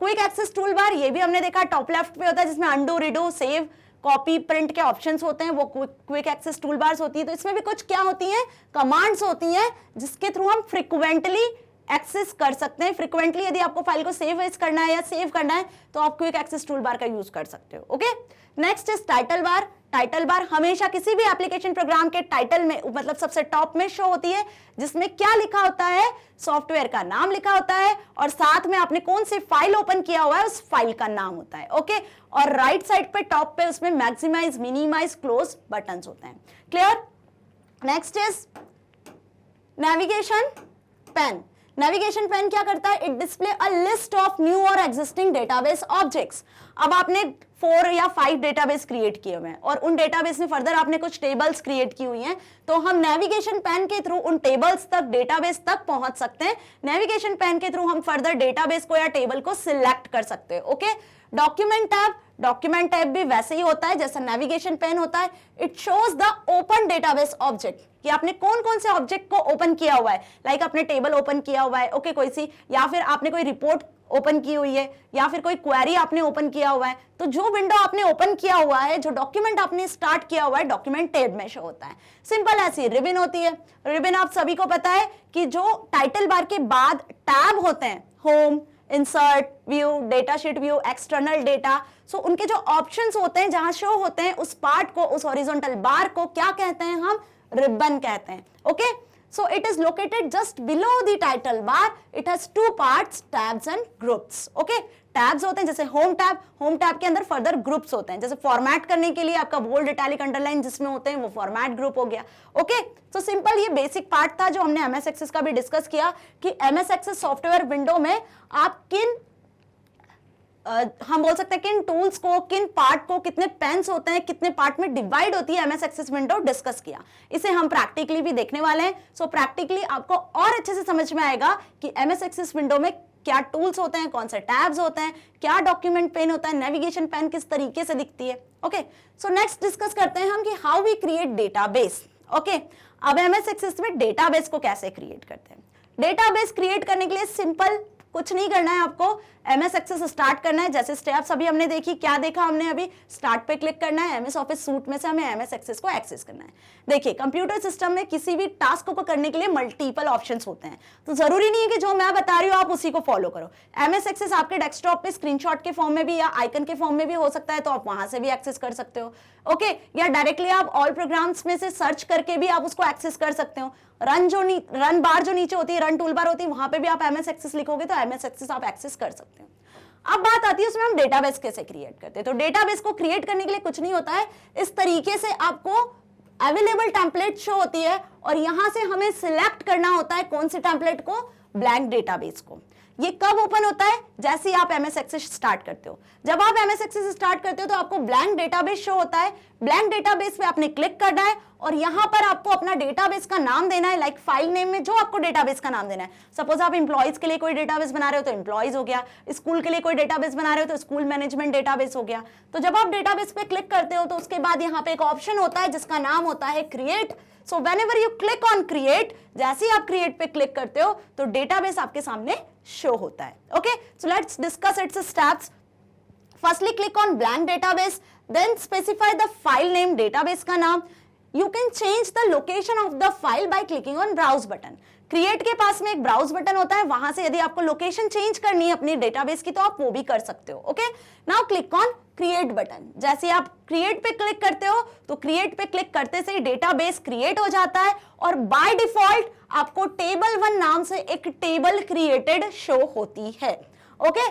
[SPEAKER 1] क्विक एक्सेस टूल बार, ये भी हमने देखा टॉप लेफ्ट पे होता है, जिसमें undo, redo, save, copy, print के ऑप्शंस होते हैं, वो क्विक एक्सेस टूल बार्स होती है। तो इसमें भी कुछ क्या होती हैं, कमांड्स होती हैं जिसके थ्रू हम फ्रिक्वेंटली एक्सेस कर सकते हैं। फ्रिक्वेंटली यदि आपको फाइल को सेव करना है या सेव करना है तो आप क्विक एक्सेस टूल बार का यूज कर सकते हो। Okay, next is title bar. Title bar हमेशा किसी भी एप्लीकेशन प्रोग्राम के टाइटल में, मतलब सबसे टॉप में शो होती है, जिसमें क्या लिखा होता है, सॉफ्टवेयर का नाम लिखा होता है और साथ में आपने कौन सी फाइल ओपन किया हुआ है उस फाइल का नाम होता है। ओके, और राइट साइड पे टॉप पे उसमें मैक्सिमाइज, मिनिमाइज, क्लोज बटन्स होते हैं। Clear? Next is navigation pane. Navigation pane क्या करता है, it display a list of new और एग्जिस्टिंग डेटाबेस ऑब्जेक्ट्स। अब आपने 4 या 5 डेटाबेस क्रिएट किए हुए हैं और उन डेटाबेस में फर्दर आपने कुछ टेबल्स क्रिएट की हुई हैं, तो हम नेविगेशन पेन के थ्रू उन टेबल्स तक, डेटाबेस तक पहुंच सकते हैं। नेविगेशन पेन के थ्रू हम फर्दर डेटाबेस को या टेबल को सिलेक्ट कर सकते हैं। Okay, document tab, document tab भी वैसे ही होता है जैसा नेविगेशन पेन होता है। It shows the open database object, कि आपने कौन कौन से ऑब्जेक्ट को ओपन किया हुआ है, लाइक आपने टेबल ओपन किया हुआ है, ओके, कोई सी, या फिर आपने कोई रिपोर्ट ओपन की हुई है, या फिर कोई क्वेरी आपने ओपन किया हुआ है। तो जो विंडो आपने ओपन किया हुआ है, जो डॉक्यूमेंट आपने स्टार्ट किया हुआ है, डॉक्यूमेंट टैब में शो होता है। सिंपल ऐसी रिबन होती है। रिबन आप सभी को पता है कि जो टाइटल बार के बाद टैब होते हैं, home, insert, view, data sheet view, external data, so उनके जो ऑप्शंस होते हैं जहां शो होते हैं, उस पार्ट को, उस हॉरिजॉन्टल बार को क्या कहते हैं, हम रिबन कहते हैं। Okay, so it is located just below the title bar. It has 2 parts, tabs and groups. Okay, tabs होते हैं जैसे होम टैब, होम टैब के अंदर फर्दर ग्रुप्स होते हैं, जैसे फॉर्मेट करने के लिए आपका बोल्ड, इटैलिक, अंडरलाइन जिसमें होते हैं वो फॉर्मेट ग्रुप हो गया। ओके, तो सिंपल ये बेसिक पार्ट था जो हमने एमएस एक्सेस का भी डिस्कस किया कि एमएस एक्सेस सॉफ्टवेयर विंडो में आप किन हम बोल सकते हैं किन टूल्स को, किन पार्ट को, कितने पेन्स होते हैं, कितने पार्ट में डिवाइड होती है एमएस एक्सेस विंडो, डिस्कस किया। इसे हम प्रैक्टिकली भी देखने वाले हैं। सो प्रैक्टिकली आपको और अच्छे से समझ में आएगा कि एमएस एक्सेस विंडो में क्या टूल्स होते हैं, कौन से टैब्स होते हैं, क्या डॉक्यूमेंट पेन होता है, नेविगेशन पेन किस तरीके से दिखती है। ओके, सो नेक्स्ट डिस्कस करते हैं हम कि how we create database. Okay, अब एमएस एक्सेस में डेटाबेस को कैसे क्रिएट करते हैं। डेटाबेस क्रिएट करने के लिए सिंपल कुछ नहीं करना है आपको, एमएस एक्सेस स्टार्ट करना है। जैसे स्टेप्स अभी हमने देखी, क्या देखा हमने अभी, स्टार्ट पे क्लिक करना है, एमएस ऑफिस सूट में से हमें एमएस एक्सेस को एक्सेस करना है। देखिए कंप्यूटर सिस्टम में किसी भी टास्क को करने के लिए मल्टीपल ऑप्शंस होते हैं, तो जरूरी नहीं है कि जो मैं बता रही हूँ आप उसी को फॉलो करो। एमएस एक्सेस आपके डेस्कटॉप पे स्क्रीनशॉट के फॉर्म में भी या आइकन के फॉर्म में भी हो सकता है, तो आप वहां से भी एक्सेस कर सकते हो। ओके, या डायरेक्टली आप ऑल प्रोग्राम्स में से सर्च करके भी आप उसको एक्सेस कर सकते हो। रन बार जो नीचे होती है, रन टूल बार होती है, वहां पे भी आप एमएस एक्सेस लिखोगे तो एमएस एक्सेस आप एक्सेस कर सकते हो। अब बात आती है उसमें हम डेटाबेस कैसे क्रिएट करते हैं। तो डेटाबेस को क्रिएट करने के लिए कुछ नहीं होता है, इस तरीके से आपको अवेलेबल टेम्पलेट शो होती है और यहां से हमें सिलेक्ट करना होता है कौन से टेम्पलेट को, ब्लैंक डेटाबेस को। ये कब ओपन होता है, जैसे ही आप एमएस एक्सेस स्टार्ट करते हो। जब आप एमएस एक्सेस स्टार्ट करते हो तो आपको ब्लैंक डेटाबेस शो होता है। ब्लैंक डेटाबेस पे आपने क्लिक करना है और यहां पर आपको अपना डेटाबेस का नाम देना है, लाइक फाइल नेम में जो आपको डेटाबेस का नाम देना है। सपोज आप एम्प्लॉइज के लिए कोई डेटाबेस बना रहे हो तो एम्प्लॉइज हो गया, स्कूल के लिए कोई डेटाबेस बना रहे हो तो स्कूल मैनेजमेंट डेटाबेस हो गया। तो जब आप डेटाबेस पे क्लिक करते हो तो उसके बाद यहाँ पे एक ऑप्शन होता है जिसका नाम होता है create. So whenever you click on create, जैसे ही आप क्रिएट पे क्लिक करते हो तो डेटाबेस आपके सामने शो होता है। Okay, so let's discuss its steps. Firstly click on blank database, then specify the file name, database का नाम। You can change the location of the file by clicking on browse button. Create के पास में एक ब्राउज बटन होता है, वहां से यदि आपको लोकेशन चेंज करनी है अपनी डेटाबेस की तो आप वो भी कर सकते हो। Okay, now click on create button. जैसे आप क्रिएट पे क्लिक करते हो तो क्रिएट पे क्लिक करते से ही डेटाबेस क्रिएट हो जाता है और बाय डिफॉल्ट आपको टेबल 1 नाम से एक टेबल क्रिएटेड शो होती है। ओके,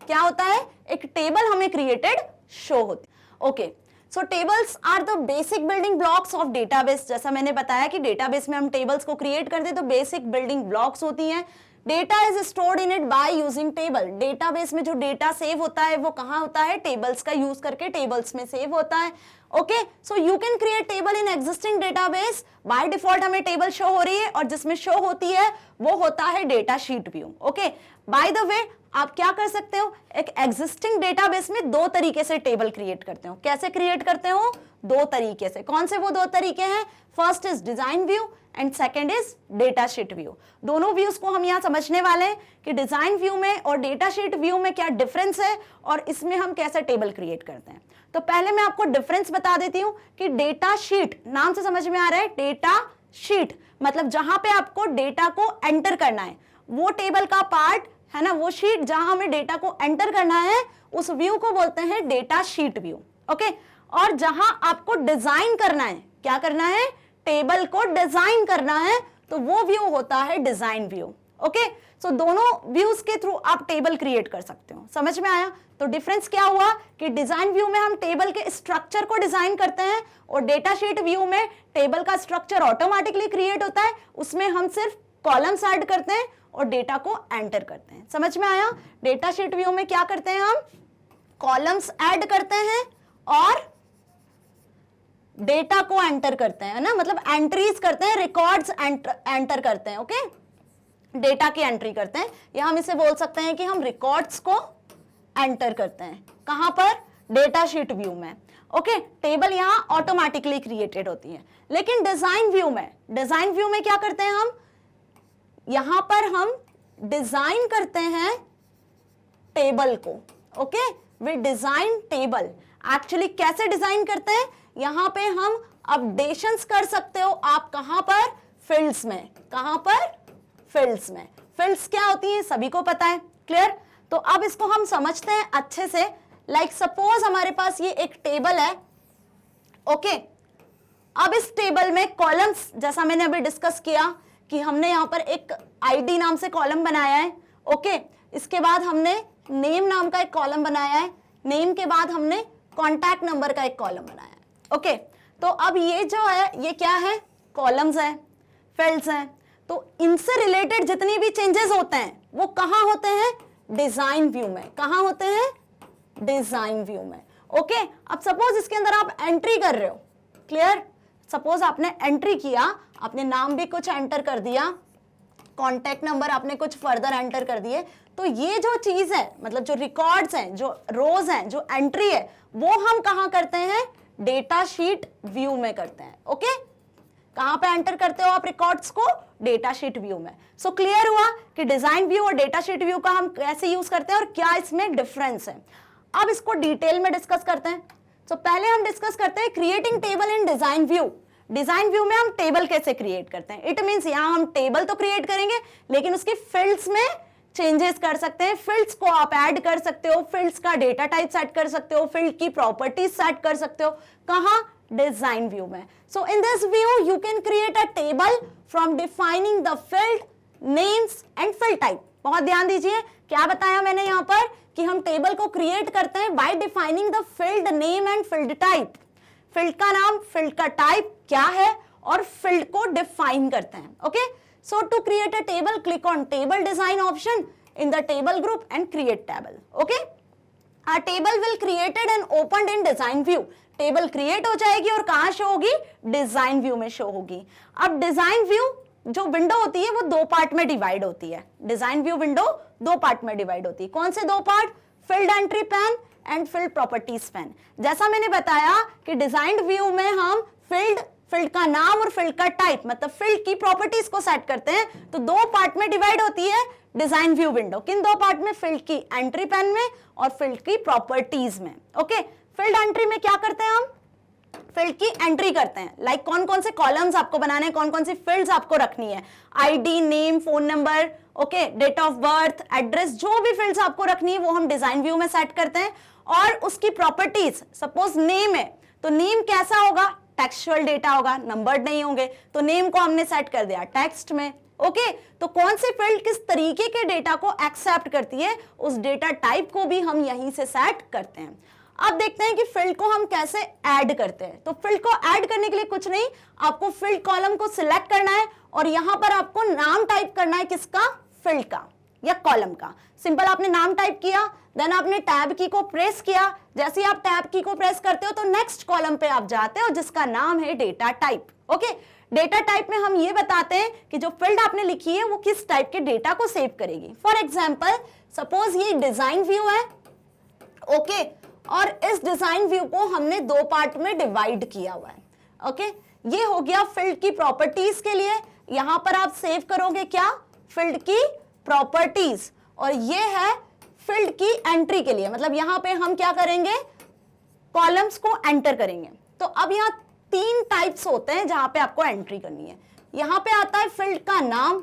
[SPEAKER 1] क्या होता है, एक टेबल हमें क्रिएटेड शो होती है। Okay, so tables are the basic building blocks of database. जैसा मैंने बताया कि डेटाबेस में हम टेबल्स को क्रिएट करते हैं तो बेसिक बिल्डिंग ब्लॉक्स होती हैं। Data is stored in it by using table. Database में जो डेटा सेव होता है वो कहाँ होता है, टेबल्स का यूज करके टेबल्स में सेव होता है। Okay, so you can create table in existing database. By default हमें टेबल शो हो रही है और जिसमें शो होती है वो होता है data sheet view. Okay, by the way आप क्या कर सकते हो, एक एग्जिस्टिंग डेटाबेस में 2 तरीके से टेबल क्रिएट करते हो। कैसे क्रिएट करते हो, 2 तरीके से। कौन से वो 2 तरीके हैं, first is design view and second is data sheet view. दोनों व्यूज को हम यहाँ समझने वाले हैं कि डिजाइन व्यू में और डेटा शीट व्यू में क्या डिफरेंस है और इसमें हम कैसे टेबल क्रिएट करते हैं। तो पहले मैं आपको डिफरेंस बता देती हूँ कि डेटा शीट नाम से समझ में आ रहा है, डेटा शीट मतलब जहां पे आपको डेटा को एंटर करना है, वो टेबल का पार्ट है ना, वो शीट जहां हमें डेटा को एंटर करना है उस व्यू को बोलते हैं डेटा शीट व्यू। ओके, और जहां आपको डिजाइन करना है, क्या करना है, टेबल को डिजाइन करना है, तो वो व्यू होता है डिजाइन व्यू। ओके, सो दोनों व्यूज के थ्रू आप टेबल क्रिएट कर सकते हो। समझ में आया? तो डिफरेंस क्या हुआ कि डिजाइन व्यू में हम टेबल के स्ट्रक्चर को डिजाइन करते हैं और डेटा शीट व्यू में टेबल का स्ट्रक्चर ऑटोमेटिकली क्रिएट होता है, उसमें हम सिर्फ कॉलम्स ऐड करते हैं और डेटा को एंटर करते हैं। समझ में आया? डेटा शीट व्यू में क्या करते हैं, हम कॉलम्स ऐड करते हैं और डेटा को एंटर करते हैं ना, मतलब एंट्रीज करते हैं, रिकॉर्ड्स एंटर करते हैं। ओके, डेटा की एंट्री करते हैं, या हम इसे बोल सकते हैं कि हम रिकॉर्ड्स को एंटर करते हैं। कहां पर? डेटा शीट व्यू में। ओके, टेबल यहां ऑटोमेटिकली क्रिएटेड होती है। लेकिन डिजाइन व्यू में क्या करते हैं, हम यहां पर हम डिजाइन करते हैं टेबल को। Okay, we design table. Actually कैसे डिजाइन करते हैं, यहां पे हम अपडेशंस कर सकते हो आप। कहां पर? फील्ड्स में। कहां पर? फील्ड्स में। फील्ड्स क्या होती हैं सभी को पता है, क्लियर? तो अब इसको हम समझते हैं अच्छे से। लाइक सपोज हमारे पास ये एक टेबल है। ओके, अब इस टेबल में कॉलम्स, जैसा मैंने अभी डिस्कस किया कि हमने यहां पर एक आईडी नाम से कॉलम बनाया है। ओके, इसके बाद हमने नेम नाम का एक कॉलम बनाया है। नेम के बाद हमने कॉन्टैक्ट नंबर का एक कॉलम बनाया है। ओके, तो अब ये जो है ये क्या है, कॉलम्स है, फील्ड्स हैं। तो इनसे रिलेटेड जितनी भी चेंजेस होते हैं वो कहां होते हैं, डिजाइन व्यू में। कहां होते हैं? डिजाइन व्यू में। ओके, अब सपोज इसके अंदर आप एंट्री कर रहे हो, क्लियर? सपोज आपने एंट्री किया, आपने नाम भी कुछ एंटर कर दिया, कॉन्टैक्ट नंबर आपने कुछ फर्दर एंटर कर दिए, तो ये जो चीज है, मतलब जो रिकॉर्ड्स हैं, जो रोज हैं, जो एंट्री है, वो हम कहां करते हैं, डेटा शीट व्यू में करते हैं। ओके, कहां पे एंटर करते हो आप रिकॉर्ड्स को? डेटा शीट व्यू में। सो क्लियर हुआ कि डिजाइन व्यू और डेटा शीट व्यू का हम कैसे यूज करते हैं और क्या इसमें डिफरेंस है। अब इसको डिटेल में डिस्कस करते हैं। तो पहले हम डिस्कस करते हैं क्रिएटिंग टेबल इन डिजाइन व्यू। डिजाइन व्यू में हम टेबल कैसे क्रिएट करते हैं। इट मींस यहां हम टेबल तो क्रिएट करेंगे लेकिन उसकी फील्ड्स में चेंजेस कर सकते हैं। फील्ड्स को आप ऐड कर सकते हो, फील्ड्स का डेटा टाइप सेट कर सकते हो, फील्ड की प्रॉपर्टीज सेट कर सकते हो। कहां? डिजाइन व्यू में। So in this view you can create a table from defining the field names and field type. बहुत ध्यान दीजिए, क्या बताया मैंने यहां पर कि हम टेबल को क्रिएट करते हैं bye defining the field name and field type. Field का नाम, फील्ड का टाइप क्या है और फील्ड को डिफाइन करते हैं। Okay, so to create a table click on table design option in the table group and create table. Okay, a table will created and opened in design view। Table create हो जाएगी और कहां शो होगी? डिजाइन व्यू में शो होगी। अब डिजाइन व्यू जो विंडो होती है वो दो पार्ट में डिवाइड होती है। डिजाइन व्यू विंडो दो पार्ट में डिवाइड होती है। कौन से दो part? Field entry pan and field properties pan. जैसा मैंने बताया कि डिजाइन व्यू में हम फील्ड का नाम और फील्ड का टाइप मतलब फील्ड की प्रॉपर्टीज को सेट करते हैं। तो दो पार्ट में डिवाइड होती है डिजाइन व्यू विंडो। किन दो पार्ट में? फील्ड की एंट्री पैन में और फील्ड की प्रॉपर्टीज में। ओके, फील्ड एंट्री में क्या करते हैं हम? फील्ड की एंट्री करते हैं। लाइक कौन कौन से कॉलम्स आपको बनाने हैं, कौन कौन सी फील्ड्स आपको रखनी है, ID, name, phone number, okay, date of birth, address, जो भी फील्ड्स आपको रखनी है वो हम डिजाइन व्यू में सेट करते हैं। और उसकी प्रॉपर्टीज, सपोज नेम है तो नेम कैसा होगा? टेक्सचुअल डेटा होगा, नंबर्ड नहीं होंगे। तो नेम को हमने सेट कर दिया टेक्स्ट में। ओके, तो कौन सी फील्ड किस तरीके के डेटा को एक्सेप्ट करती है उस डेटा टाइप को भी हम यहीं से सेट करते हैं। अब देखते हैं कि फील्ड को हम कैसे ऐड करते हैं। तो फील्ड को ऐड करने के लिए कुछ नहीं, आपको फील्ड कॉलम को सिलेक्ट करना है और यहां पर आपको नाम टाइप करना है। किसका? फील्ड का या कॉलम का। सिंपल, आपने नाम टाइप किया, देन आपने टैब की को प्रेस किया। जैसे ही आप टैब की को प्रेस करते हो तो नेक्स्ट कॉलम पे आप जाते हो जिसका नाम है data type. Okay, data type में हम ये बताते हैं कि जो फील्ड आपने लिखी है वो किस टाइप के डेटा को सेव करेगी। फॉर एग्जाम्पल, सपोज ये डिजाइन व्यू है। ओके, और इस डिजाइन व्यू को हमने दो पार्ट में डिवाइड किया हुआ है। ओके, ये हो गया फील्ड की प्रॉपर्टीज के लिए। यहां पर आप सेव करोगे क्या? फील्ड की प्रॉपर्टीज। और ये है फील्ड की एंट्री के लिए, मतलब यहां पे हम क्या करेंगे? कॉलम्स को एंटर करेंगे। तो अब यहां तीन टाइप्स होते हैं जहां पे आपको एंट्री करनी है। यहां पे आता है फील्ड का नाम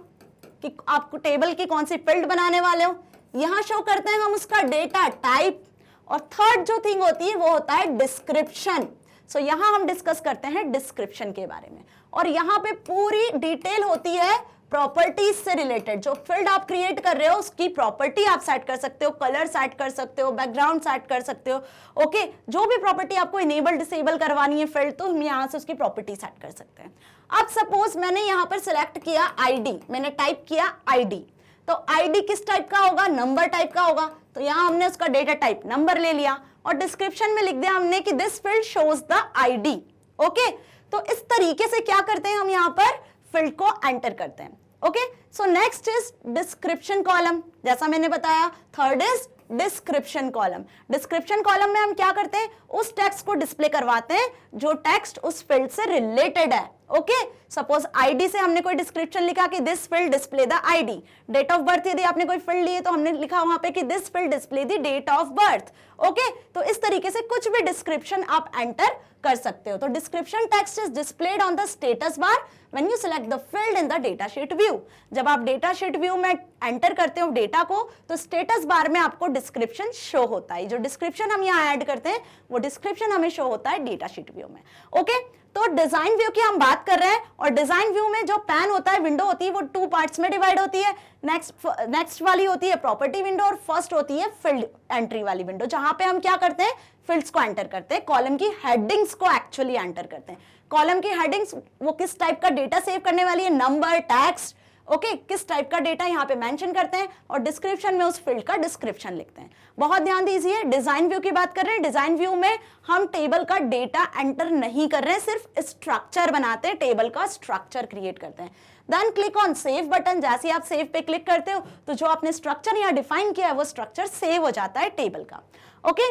[SPEAKER 1] कि आपको टेबल की कौन सी फील्ड बनाने वाले हो। यहां शो करते हैं हम उसका डेटा टाइप। और थर्ड जो थिंग होती है वो होता है डिस्क्रिप्शन। सो यहां हम डिस्कस करते हैं डिस्क्रिप्शन के बारे में। और यहां पे पूरी डिटेल होती है प्रॉपर्टीज से रिलेटेड। जो फील्ड आप क्रिएट कर रहे हो उसकी प्रॉपर्टी आप सेट कर सकते हो, कलर सेट कर सकते हो, बैकग्राउंड सेट कर सकते हो। ओके, जो भी प्रॉपर्टी आपको इनेबल डिसेबल करवानी है फील्ड, तो हम यहां से उसकी प्रॉपर्टी सेट कर सकते हैं। अब सपोज मैंने यहां पर सिलेक्ट किया आईडी, मैंने टाइप किया आईडी। तो आईडी किस टाइप का होगा? नंबर टाइप का होगा। तो यहां हमने उसका डेटा टाइप नंबर ले लिया और डिस्क्रिप्शन में लिख दिया हमने कि this field shows the ID. Okay, तो इस तरीके से क्या करते हैं हम यहां पर फील्ड को एंटर करते हैं। Okay, so next is description column. जैसा मैंने बताया, third is description column. Description column में हम क्या करते हैं? उस टेक्स्ट को डिस्प्ले करवाते हैं जो टेक्स्ट उस फील्ड से रिलेटेड है। ओके, सपोज आईडी से हमने कोई डिस्क्रिप्शन लिखा कि this field display the ID. Date of birth यदि आपने कोई फील्ड ली है तो हमने लिखा वहां पे कि this field display the date of birth. Okay, तो इस तरीके से कुछ भी डिस्क्रिप्शन आप एंटर कर सकते हो। तो description text is displayed on the status bar when you select the field in the data sheet view. जब आप डेटा शीट व्यू में एंटर करते हो डेटा को तो स्टेटस बार में आपको डिस्क्रिप्शन शो होता है। जो डिस्क्रिप्शन हम यहाँ ऐड करते हैं वो डिस्क्रिप्शन हमें शो होता है डेटा शीट व्यू में। ओके, तो डिजाइन व्यू की हम बात कर रहे हैं और डिजाइन व्यू में जो पैन होता है, विंडो होती है, वो टू पार्ट्स में डिवाइड होती है। नेक्स्ट वाली होती है प्रॉपर्टी विंडो और फर्स्ट होती है फील्ड एंट्री वाली विंडो, जहां पे हम क्या करते हैं? फील्ड्स को एंटर करते हैं, कॉलम की हेडिंग्स को एक्चुअली एंटर करते हैं। कॉलम की हेडिंग्स वो किस टाइप का डेटा सेव करने वाली है? नंबर, टेक्स्ट, ओके, किस टाइप का डेटा यहाँ पे मेंशन करते हैं और डिस्क्रिप्शन में उस फील्ड का डिस्क्रिप्शन लिखते हैं। बहुत ध्यान दीजिए, डिजाइन व्यू की बात कर रहे हैं। डिजाइन व्यू में हम टेबल का डेटा एंटर नहीं कर रहे हैं, सिर्फ स्ट्रक्चर बनाते हैं, टेबल का स्ट्रक्चर क्रिएट करते हैं। Then click on save button. जैसे ही आप सेव पे क्लिक करते हो तो जो आपने स्ट्रक्चर यहाँ डिफाइन किया है वो स्ट्रक्चर सेव हो जाता है टेबल का। ओके,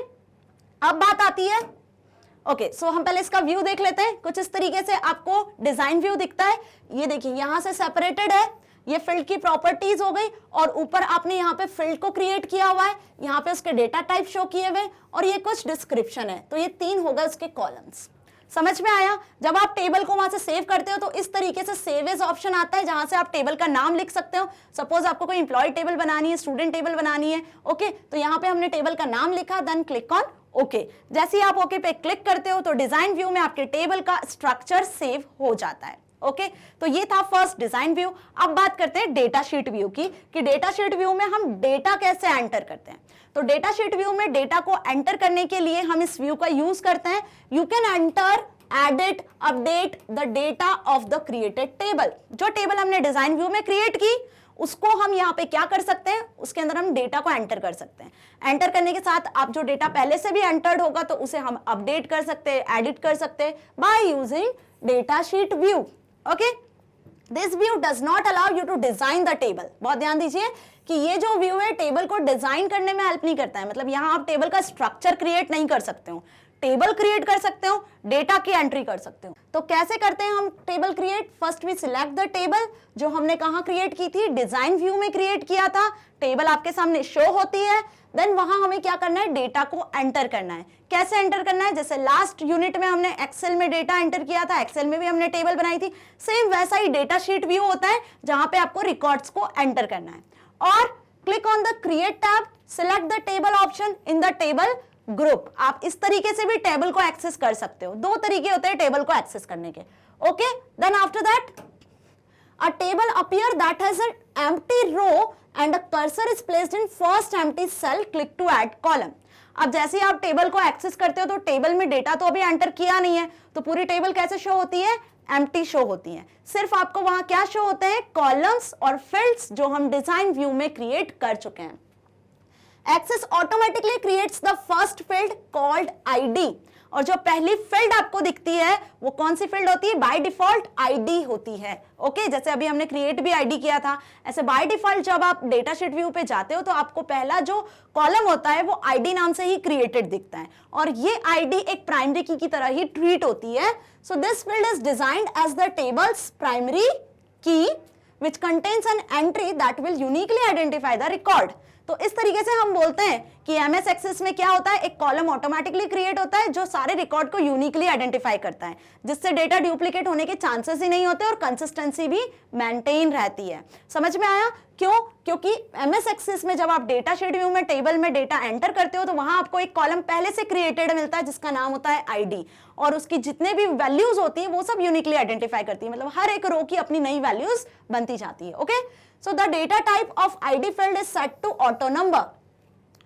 [SPEAKER 1] अब बात आती है ओके, सो हम पहले इसका व्यू देख लेते हैं। कुछ इस तरीके से आपको डिजाइन व्यू दिखता है। ये देखिए यहां से सेपरेटेड है, ये फील्ड की प्रॉपर्टीज हो गई, और ऊपर आपने यहाँ पे फील्ड को क्रिएट किया हुआ है, यहाँ पे उसके डेटा टाइप शो किए हुए, और ये कुछ डिस्क्रिप्शन है। तो ये 3 होगा उसके कॉलम्स। समझ में आया? जब आप टेबल को वहां से सेव करते हो तो इस तरीके से सेव एज ऑप्शन आता है, जहां से आप टेबल का नाम लिख सकते हो। सपोज आपको कोई इंप्लॉय टेबल बनानी है, स्टूडेंट टेबल बनानी है, ओके, तो यहाँ पे हमने टेबल का नाम लिखा, देन क्लिक ऑन ओके। जैसे ही आप ओके पे क्लिक करते हो तो डिजाइन व्यू में आपके टेबल का स्ट्रक्चर सेव हो जाता है। ओके, तो ये था फर्स्ट डिजाइन व्यू। अब बात करते हैं डेटा शीट व्यू की, कि डेटा शीट व्यू में हम डेटा कैसे एंटर करते हैं। तो डेटा शीट व्यू में डेटा को एंटर करने के लिए हम इस व्यू का यूज करते हैं। You can enter, edit, update the data of the created table. जो टेबल हमने डिजाइन व्यू में क्रिएट की उसको हम यहाँ पे क्या कर सकते हैं, उसके अंदर हम डेटा को एंटर कर सकते हैं। एंटर करने के साथ आप जो डेटा पहले से भी एंटर्ड होगा तो उसे हम अपडेट कर सकते हैं, एडिट कर सकते हैं by using data sheet view. Okay, this view does not allow you to design the table. बहुत ध्यान दीजिए कि ये जो व्यू है टेबल को डिजाइन करने में हेल्प नहीं करता है। मतलब यहाँ आप टेबल का स्ट्रक्चर क्रिएट नहीं कर सकते हो, टेबल क्रिएट कर सकते हो, डेटा की एंट्री कर सकते हो। तो कैसे करते हैं हम table create? First we select the table, जो हमने कहाँ क्रिएट की थी, डिजाइन व्यू में क्रिएट किया था। टेबल आपके सामने शो होती है, देन वहां हमें क्या करना है, डेटा को एंटर करना है। कैसे एंटर करना है? जैसे लास्ट यूनिट में हमने एक्सेल में डेटा एंटर किया था, एक्सेल में भी हमने टेबल बनाई थी, सेम वैसा ही डेटा शीट व्यू होता है जहां पे आपको रिकॉर्ड्स को एंटर करना है। और click on the create tab, select the table option in the table group. आप इस तरीके से भी टेबल को एक्सेस कर सकते हो। 2 तरीके होते हैं टेबल को एक्सेस करने के। Okay, then after that a table appear that has an empty row and a cursor is placed in first empty cell. Click to add column. अब जैसे ही आप टेबल को एक्सेस करते हो तो टेबल में डेटा तो अभी एंटर किया नहीं है, तो पूरी टेबल कैसे शो होती है, एम्प्टी शो होती है। सिर्फ आपको वहां क्या शो होते हैं, कॉलम्स और फील्ड्स जो हम डिजाइन व्यू में क्रिएट कर चुके हैं। Access automatically creates the first field called ID, और जो पहली फील्ड आपको दिखती है वो कौन सी फील्ड होती है, बाय डिफॉल्ट आईडी होती है। ओके, जैसे अभी हमने क्रिएट भी आईडी किया था, ऐसे बाय डिफॉल्ट जब आप डेटा शीट व्यू पे जाते हो तो आपको पहला जो कॉलम होता है वो आईडी नाम से ही क्रिएटेड दिखता है, और ये आईडी एक प्राइमरी की तरह ही ट्रीट होती है। So this field is designed as the table's primary key which contains an entry that will uniquely identify the record। तो इस तरीके से हम बोलते हैं कि एमएस एक्सेस में क्या होता है, एक कॉलम ऑटोमेटिकली क्रिएट होता है जो सारे रिकॉर्ड को यूनिकली आइडेंटिफाई करता है, जिससे डेटा डुप्लीकेट होने के चांसेस ही नहीं होते और कंसिस्टेंसी भी मेंटेन रहती है। समझ में आया? क्यों? क्योंकि एमएस एक्सेस में जब आप डेटा शीट व्यू में टेबल में डेटा एंटर करते हो तो वहां आपको एक कॉलम पहले से क्रिएटेड मिलता है जिसका नाम होता है आईडी, और उसकी जितने भी वैल्यूज होती है वो सब यूनिकली आइडेंटिफाई करती है। मतलब हर एक रो की अपनी नई वैल्यूज बनती जाती है। Okay, so the data type of ID field is set to auto number.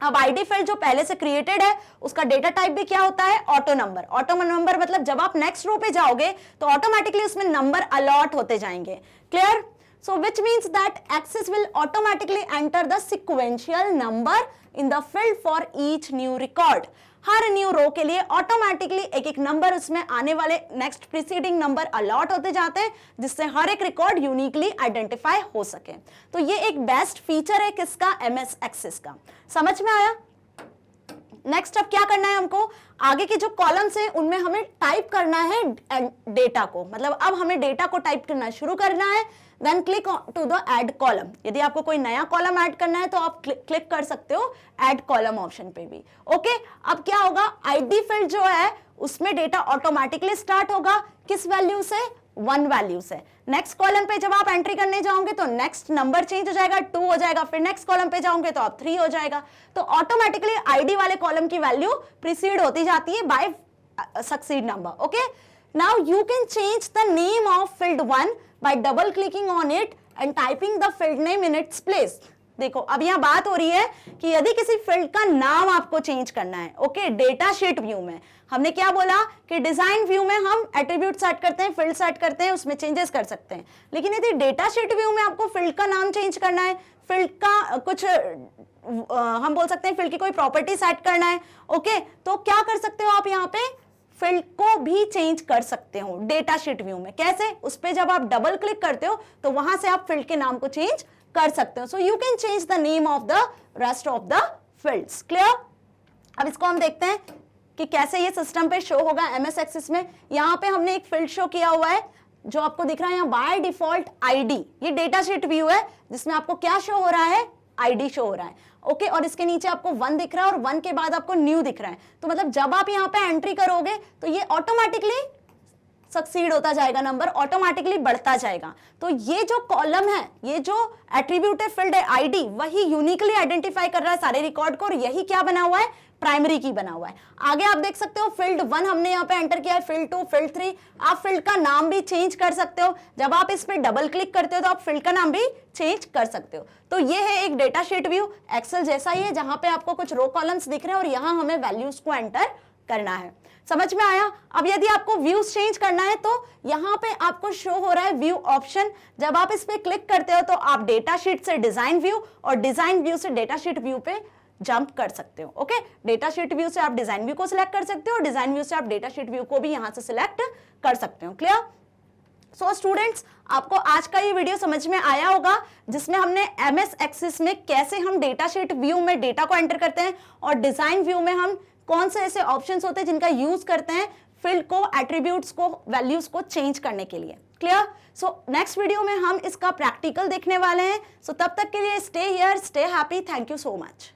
[SPEAKER 1] अब आईडी फील्ड जो पहले से क्रिएटेड है उसका डेटा टाइप भी क्या होता है, ऑटो नंबर। ऑटो नंबर मतलब जब आप नेक्स्ट रो पे जाओगे तो ऑटोमेटिकली उसमें नंबर अलॉट होते जाएंगे। Clear? So which means that Access will automatically enter the sequential number in the field for each new record। हर न्यू रो के लिए ऑटोमेटिकली एक एक नंबर उसमें आने वाले नेक्स्ट प्रीसीडिंग नंबर अलॉट होते जाते हैं, जिससे हर एक रिकॉर्ड यूनिकली आइडेंटिफाई हो सके। तो ये एक बेस्ट फीचर है किसका, एमएस एक्सेस का। समझ में आया? नेक्स्ट अब क्या करना है हमको, आगे के जो कॉलम्स हैं उनमें हमें टाइप करना है डेटा को। मतलब अब हमें डेटा को टाइप करना शुरू करना है। Then click to the add column. यदि आपको कोई नया कॉलम ऐड करना है तो आप क्लिक कर सकते हो ऐड कॉलम ऑप्शन पे भी। ओके, अब क्या होगा, आईडी फील्ड जो है उसमें डेटा ऑटोमेटिकली स्टार्ट होगा, किस वैल्यू से, 1 वैल्यू से। नेक्स्ट कॉलम पे जब आप एंट्री करने जाओगे तो नेक्स्ट नंबर चेंज हो जाएगा, 2 हो जाएगा, फिर नेक्स्ट कॉलम पे जाओगे तो आप 3 हो जाएगा। तो ऑटोमेटिकली आईडी वाले कॉलम की वैल्यू प्रीसीड होती जाती है by succeed number. Okay, now you can change the name of field 1 by double clicking on it and typing the field name in its place। देखो अब यहां बात हो रही है कि यदि किसी फील्ड का नाम आपको चेंज करना है, ओके, डेटा शीट व्यू में हमने क्या बोला कि डिजाइन व्यू में हम एट्रीब्यूट सेट करते हैं, फील्ड सेट करते हैं, उसमें चेंजेस कर सकते हैं। लेकिन यदि डेटा शीट व्यू में आपको फील्ड का नाम चेंज करना है, फील्ड का कुछ हम बोल सकते हैं फील्ड की कोई प्रॉपर्टी सेट करना है, ओके, तो क्या कर सकते हो आप यहाँ पे फील्ड को भी चेंज कर सकते हो डेटा शीट व्यू में। कैसे? उस पे जब आप डबल क्लिक करते हो तो वहां से आप फील्ड के नाम को चेंज कर सकते हो। So you can change the name of the rest of the fields. Clear? अब इसको हम देखते हैं। कि कैसे ये सिस्टम पे शो होगा एमएस एक्सिस में। यहाँ पे हमने एक फील्ड शो किया हुआ है जो आपको दिख रहा है यहाँ बाय डिफॉल्ट आईडी। ये डेटा शीट व्यू है जिसमें आपको क्या शो हो रहा है, आईडी शो हो रहा है। ओके, और इसके नीचे आपको 1 दिख रहा है और 1 के बाद आपको न्यू दिख रहा है। तो मतलब जब आप यहाँ पे एंट्री करोगे तो ये ऑटोमेटिकली सक्सीड होता जाएगा, नंबर ऑटोमेटिकली बढ़ता जाएगा। तो ये जो कॉलम है, ये जो एट्रीब्यूटिव फील्ड है आईडी, वही यूनिकली आइडेंटिफाई कर रहा है सारे रिकॉर्ड को, और यही क्या बना हुआ है, प्राइमरी की बना हुआ है। आगे आप देख सकते हो फील्ड 1 हमने यहाँ पे एंटर किया है, फील्ड 2, फील्ड 3। आप फील्ड का नाम भी चेंज कर सकते हो। जब आप इस पे डबल क्लिक करते हो तो आप फील्ड का नाम भी चेंज कर सकते हो। तो ये है एक डेटा शीट व्यू, एक्सेल जैसा ही है, जहां पे आपको कुछ रो कॉलम्स दिख रहे हैं और यहाँ हमें वैल्यूज को एंटर करना है। समझ में आया? अब यदि आपको व्यूज चेंज करना है तो यहाँ पे आपको शो हो रहा है व्यू ऑप्शन। जब आप इस पे क्लिक करते हो तो आप डेटा शीट से डिजाइन व्यू और डिजाइन व्यू से डेटा शीट व्यू पे जंप कर सकते हो। ओके, डेटा शीट व्यू से आप डिजाइन व्यू को सिलेक्ट कर सकते हो और डिजाइन व्यू से आप डेटा शीट व्यू को भी यहां से सिलेक्ट कर सकते हो। क्लियर? सो स्टूडेंट्स, आपको आज का ये वीडियो समझ में आया होगा जिसमें हमने एमएस एक्सिस में कैसे हम डेटा शीट व्यू में डेटा को एंटर करते हैं और डिजाइन व्यू में हम कौन से ऐसे ऑप्शंस होते हैं जिनका यूज करते हैं फील्ड को, एट्रीब्यूट्स को, वैल्यूज को चेंज करने के लिए। क्लियर? सो नेक्स्ट वीडियो में हम इसका प्रैक्टिकल देखने वाले हैं। सो तब तक के लिए stay here, stay happy, thank you so much.